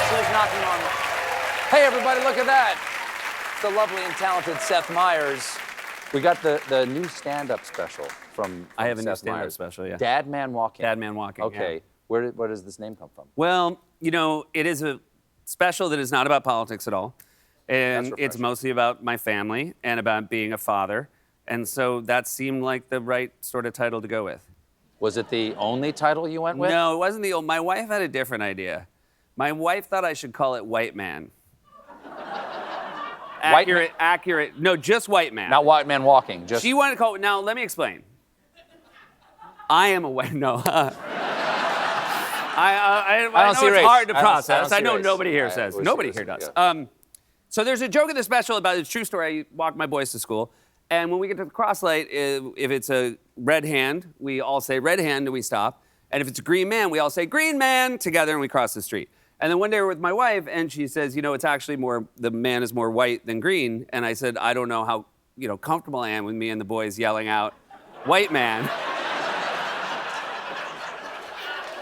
She's knocking on. Hey, everybody, look at that. It's the lovely and talented Seth Meyers. We got the new stand-up special from I have a new Seth stand-up Meyers. special, yeah. Dad Man Walking. Dad Man Walking, Okay. yeah. Where does this name come from? Well, you know, it is a special that is not about politics at all. And it's mostly about my family and about being a father. And so that seemed like the right sort of title to go with. Was it the only title you went with? No, it wasn't the old. My wife had a different idea. My wife thought I should call it White Man. Accurate. No, just White Man. Not White Man Walking. Just. She wanted to call it. Now, let me explain. I am a white. No. I know it's hard to process. I know nobody here says. Nobody here does. So there's a joke in the special about it's a true story. I walk my boys to school, and when we get to the crosslight, if it's a red hand, we all say red hand and we stop. And if it's a green man, we all say green man together and we cross the street. And then one day we're with my wife, and she says, you know, it's actually the man is more white than green. And I said, I don't know how, comfortable I am with me and the boys yelling out, white man.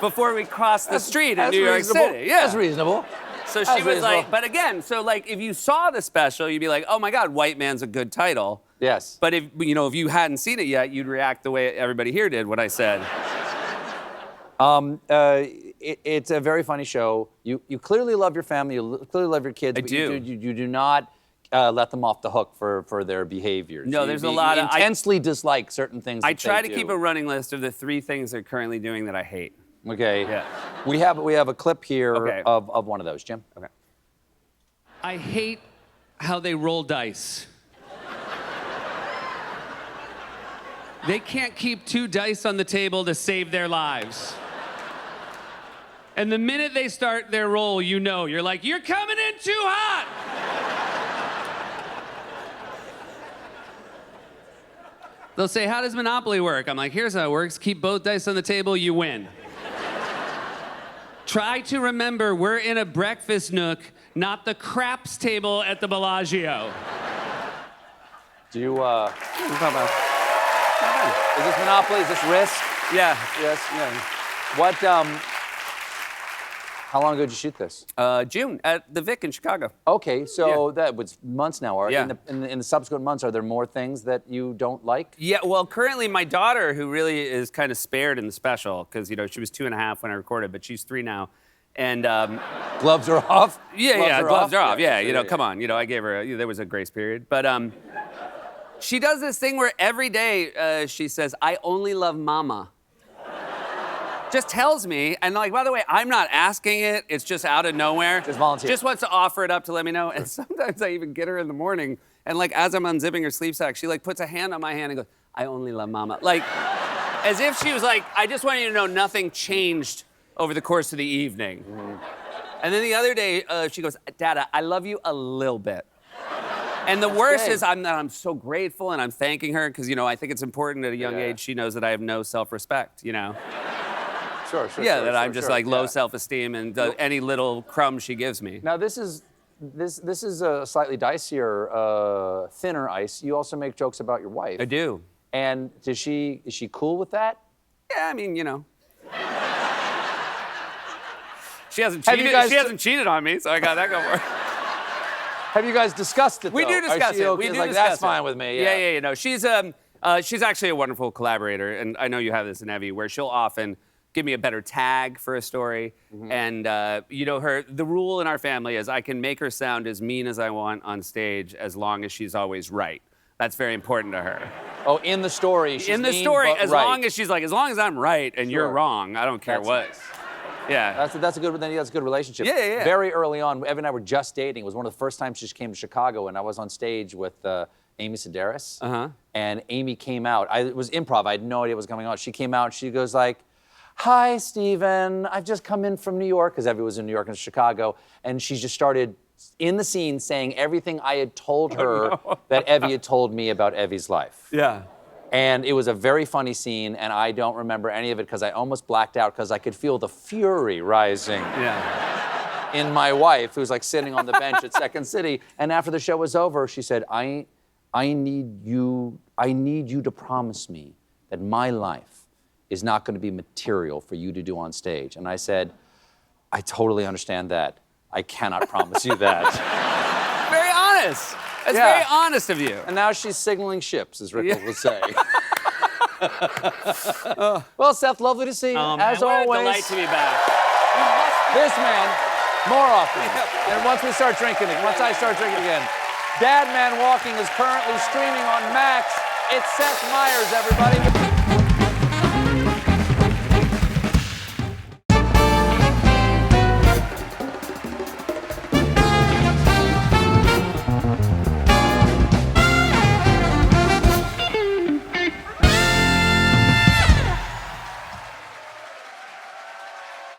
Before we cross the street in New York City. Yeah. That's reasonable. So she was like, but again, so like if you saw the special, you'd be like, oh my God, White Man's a good title. Yes. But if you hadn't seen it yet, you'd react the way everybody here did when I said. It's a very funny show. You clearly love your family. You clearly love your kids. I do. You do not let them off the hook for their behaviors. No, there's a lot of. Intensely dislike certain things. I try to keep a running list of the 3 things they're currently doing that I hate. Okay. Yeah. We have a clip here of one of those, Jim. Okay. I hate how they roll dice. They can't keep 2 dice on the table to save their lives. And the minute they start their roll, you're like, you're coming in too hot. They'll say, how does Monopoly work? I'm like, here's how it works. Keep both dice on the table, you win. Try to remember we're in a breakfast nook, not the craps table at the Bellagio. Do you, Is this Monopoly? Is this Risk? Yeah. Yes. Yeah. What, how long ago did you shoot this? June at the Vic in Chicago. Okay, so that was months now. Yeah. In the subsequent months, are there more things that you don't like? Yeah, well, currently my daughter, who really is kind of spared in the special, because, she was 2.5 when I recorded, but she's 3 now. And gloves are off? Gloves are off. Yeah, come on. I gave her, there was a grace period. But she does this thing where every day she says, I only love mama. Just tells me, and like, by the way, I'm not asking it. It's just out of nowhere. Just volunteer. Just wants to offer it up to let me know. And sometimes I even get her in the morning, and like as I'm unzipping her sleep sack, she like puts a hand on my hand and goes, I only love mama. Like, as if she was like, I just want you to know nothing changed over the course of the evening. Mm-hmm. And then the other day, she goes, Dada, I love you a little bit. And the worst is I'm so grateful, and I'm thanking her because, I think it's important at a young age she knows that I have no self-respect, Sure. That I'm just like low self-esteem, and any little crumb she gives me. Now this is a slightly dicier, thinner ice. You also make jokes about your wife. I do. And is she cool with that? Yeah, I mean, She hasn't cheated. She hasn't cheated on me, so I got that going for her. Have you guys discussed it? We do discuss it. We do discuss it. That's fine with me. Yeah. She's actually a wonderful collaborator, and I know you have this in Evie, where she'll often give me a better tag for a story. Mm-hmm. And the rule in our family is I can make her sound as mean as I want on stage as long as she's always right. That's very important to her. Oh, in the story, she's in the mean, story, but as right. long as she's like, as long as I'm right and you're wrong, I don't care That's what. Nice. Yeah. That's a good relationship. Yeah. Very early on, Evan and I were just dating. It was one of the first times she came to Chicago, and I was on stage with Amy Sedaris. Uh-huh. And Amy came out. It was improv. I had no idea what was going on. She came out, and she goes like, hi, Stephen. I've just come in from New York, because Evie was in New York and Chicago. And she just started, in the scene, saying everything I had told her that Evie had told me about Evie's life. Yeah. And it was a very funny scene, and I don't remember any of it because I almost blacked out because I could feel the fury rising in my wife, who's like sitting on the bench at Second City. And after the show was over, she said, I need you to promise me that my life is not going to be material for you to do on stage. And I said, I totally understand that. I cannot promise you that. Very honest. That's very honest of you. And now she's signaling ships, as Rick would say. Well, Seth, lovely to see you, as what always. a delight to be back. This man, more often. And once we start drinking, once I start drinking again. Dad Man Walking is currently streaming on Max. It's Seth Meyers, everybody.